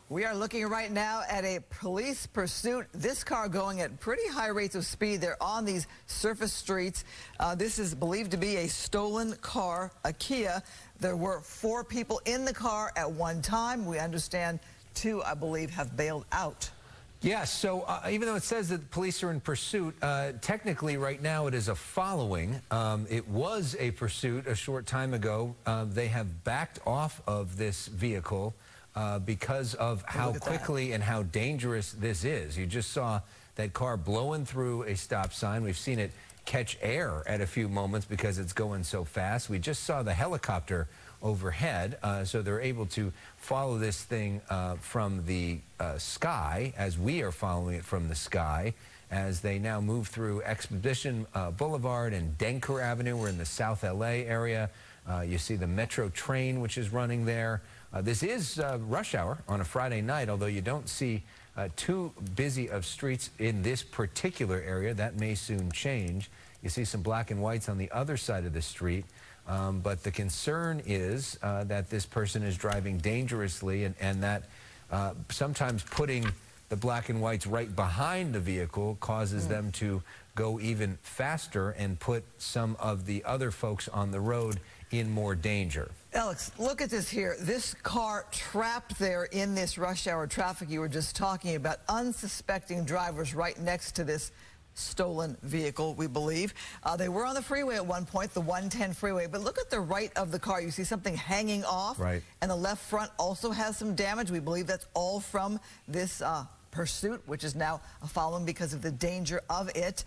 We are looking right now at a police pursuit. This car going at pretty high rates of speed. They're on these surface streets. This is believed to be a stolen car, a Kia. There were 4 people in the car at one time. We understand 2, I believe, have bailed out. Yes, so even though it says that the police are in pursuit, technically right now it is a following. It was a pursuit a short time ago. They have backed off of this vehicle because of how quickly and how dangerous this is. You just saw that car blowing through a stop sign. We've seen it catch air at a few moments because it's going so fast. We just saw the helicopter overhead, so they're able to follow this thing from the sky as we are following it from the sky as they now move through Expedition Boulevard and Denker Avenue. We're in the South LA area. You see the Metro train, which is running there. This is rush hour on a Friday night, although you don't see too busy of streets in this particular area. That may soon change. You see some black and whites on the other side of the street. But the concern is that this person is driving dangerously and that sometimes putting the black and whites right behind the vehicle causes them to go even faster and put some of the other folks on the road in more danger. Alex, look at this here. This car trapped there in this rush hour traffic you were just talking about. Unsuspecting drivers right next to this stolen vehicle, we believe. They were on the freeway at one point, the 110 freeway, but look at the right of the car. You see something hanging off, right, and the left front also has some damage. We believe that's all from this pursuit, which is now a following because of the danger of it.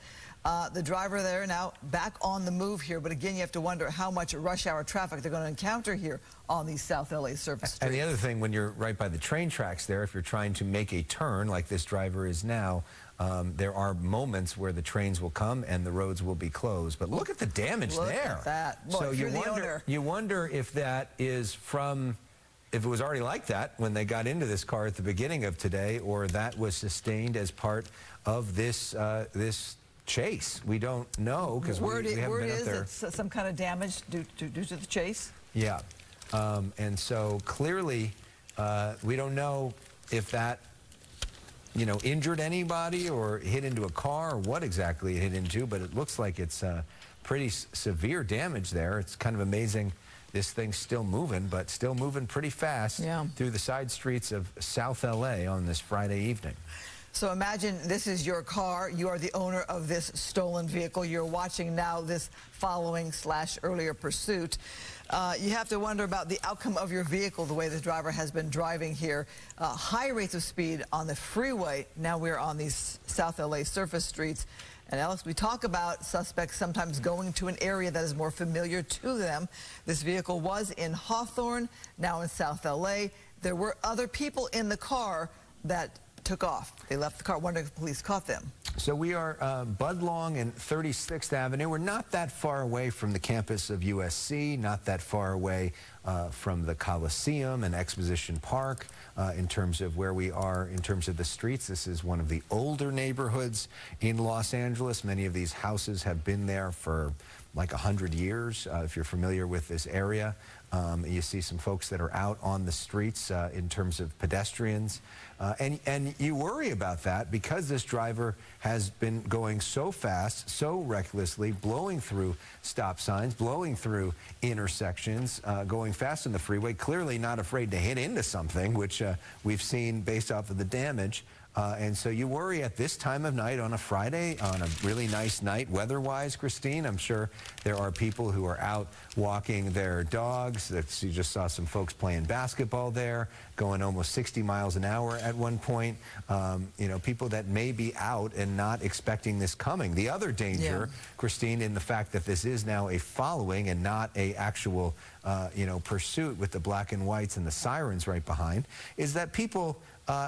The driver there now back on the move here, but again, you have to wonder how much rush hour traffic they're going to encounter here on these South LA surface streets. And the other thing, when you're right by the train tracks there, if you're trying to make a turn like this driver is now, there are moments where the trains will come and the roads will be closed. But look at the damage there. Look at that. Boy, so you wonder if that is from, if it was already like that when they got into this car at the beginning of today, or that was sustained as part of this this chase. We don't know because we haven't been up there. It's some kind of damage due to the chase. Yeah, and so clearly we don't know if that, you know, injured anybody or hit into a car or what exactly it hit into, but it looks like it's pretty severe damage there. It's kind of amazing this thing's still moving, but still moving pretty fast through the side streets of South LA on this Friday evening. So imagine this is your car. You are the owner of this stolen vehicle. You're watching now this following / earlier pursuit. You have to wonder about the outcome of your vehicle, the way the driver has been driving here. High rates of speed on the freeway. Now we're on these South LA surface streets. And Alex, we talk about suspects sometimes going to an area that is more familiar to them. This vehicle was in Hawthorne, now in South LA. There were other people in the car that took off. They left the car, wondering if police caught them. So we are Budlong and 36th Avenue. We're not that far away from the campus of USC, not that far away from the Coliseum and Exposition Park in terms of where we are in terms of the streets. This is one of the older neighborhoods in Los Angeles. Many of these houses have been there for like 100 years, if you're familiar with this area. You see some folks that are out on the streets in terms of pedestrians. And you worry about that because this driver has been going so fast, so recklessly, blowing through stop signs, blowing through intersections, going fast on the freeway, clearly not afraid to hit into something, which we've seen based off of the damage. And so you worry at this time of night on a Friday, on a really nice night weather-wise, Christine. I'm sure there are people who are out walking their dogs. You just saw some folks playing basketball there, going almost 60 miles an hour at one point. You know, people that may be out and not expecting this coming. The other danger, Christine, in the fact that this is now a following and not a actual, you know, pursuit with the black and whites and the sirens right behind, is that people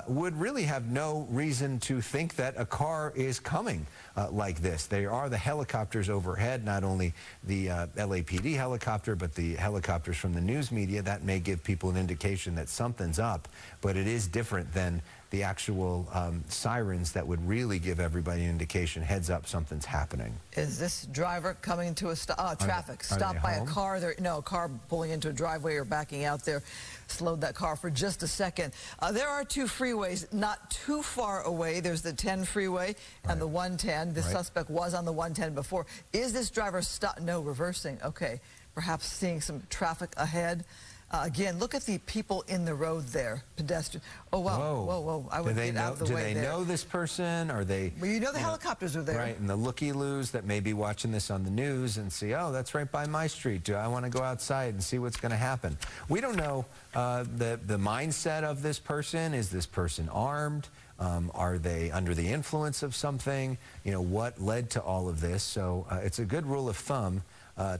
would really have no reason to think that a car is coming like this. There are the helicopters overhead, not only the LAPD helicopter, but the helicopters from the news media. That may give people an indication that something's up, but it is different than the actual sirens that would really give everybody an indication, heads up, something's happening. Is this driver coming to a traffic Are stopped they by home? a car? No, a car pulling into a driveway or backing out there. Slowed that car for just a second. There are two freeways not too far away. There's the 10 freeway and the 110. The suspect was on the 110 before. Is this driver no, reversing? Okay, perhaps seeing some traffic ahead. Again, look at the people in the road there, pedestrian. Oh, wow, whoa. I would get out of the way there. Do they know this person? Are they? Well, you know the helicopters are there. Right, and the looky-loos that may be watching this on the news and see, oh, that's right by my street. Do I want to go outside and see what's going to happen? We don't know the mindset of this person. Is this person armed? Are they under the influence of something? You know, what led to all of this? So it's a good rule of thumb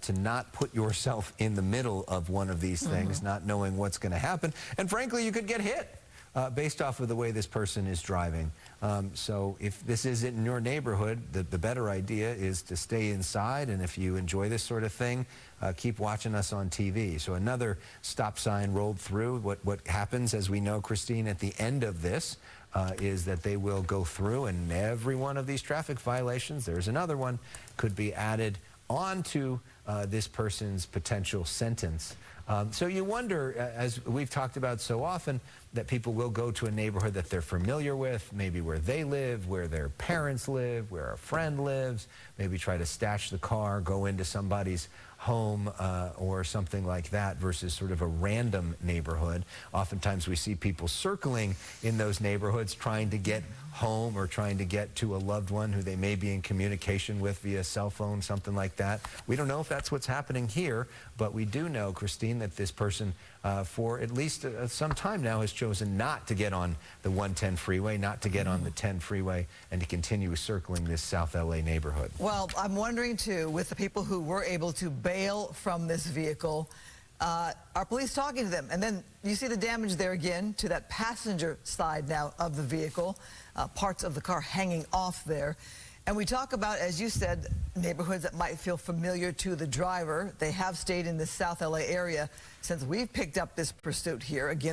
to not put yourself in the middle of one of these things, not knowing what's going to happen. And frankly, you could get hit based off of the way this person is driving. So if this isn't in your neighborhood, the better idea is to stay inside. And if you enjoy this sort of thing, keep watching us on TV. So another stop sign rolled through. What happens, as we know, Christine, at the end of this, is that they will go through, and every one of these traffic violations, there's another one, could be added onto this person's potential sentence. So you wonder, as we've talked about so often, that people will go to a neighborhood that they're familiar with, maybe where they live, where their parents live, where a friend lives, maybe try to stash the car, go into somebody's home or something like that versus sort of a random neighborhood. Oftentimes we see people circling in those neighborhoods trying to get home or trying to get to a loved one who they may be in communication with via cell phone, something like that. We don't know if that's what's happening here, but we do know, Christine, that this person for at least some time now has chosen not to get on the 110 freeway, not to get on the 10 freeway, and to continue circling this South LA neighborhood. Well, I'm wondering too, with the people who were able to bail from this vehicle, are police talking to them? And then you see the damage there again to that passenger side now of the vehicle, parts of the car hanging off there. And we talk about, as you said, neighborhoods that might feel familiar to the driver. They have stayed in the South LA area since we've picked up this pursuit here. Again,